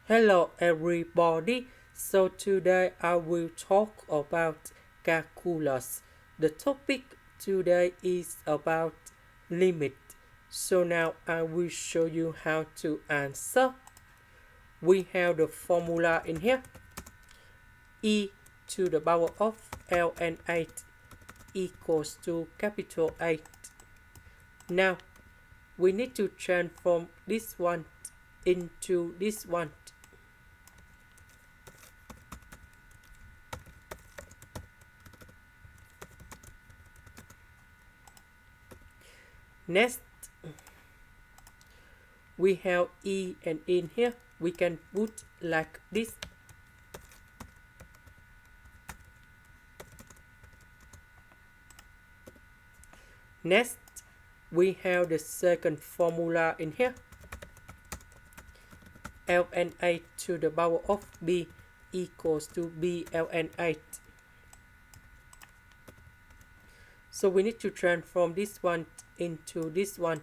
Hello everybody. So today I will talk about calculus. The topic today is about limit. So now I will show you how to answer. We have the formula in here. E to the power of ln8 equals to capital 8. Now we need to transform this one into this one. Next, we have E and in here. We can put like this. Next, we have the second formula in here. ln8 to the power of b equals to b ln8. So we need to transform this one into this one.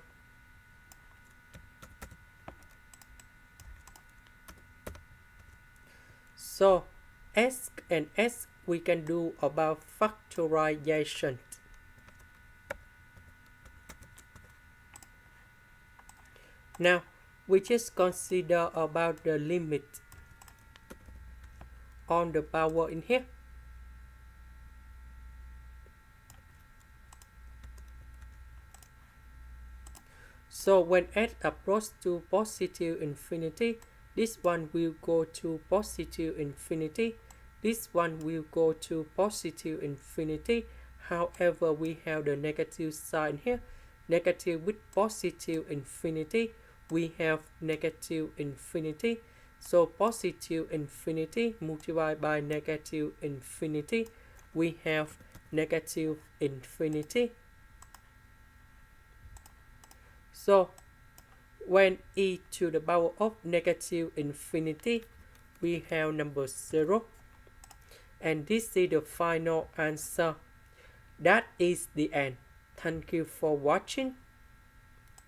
So S and S we can do about factorization. Now we just consider about the limit on the power in here. So when s approaches to positive infinity, this one will go to positive infinity. This one will go to positive infinity. However, we have the negative sign here. Negative with positive infinity. We have negative infinity. So positive infinity multiplied by negative infinity. We have negative infinity. So when e to the power of negative infinity, we have number 0. And this is the final answer. That is the end. Thank you for watching.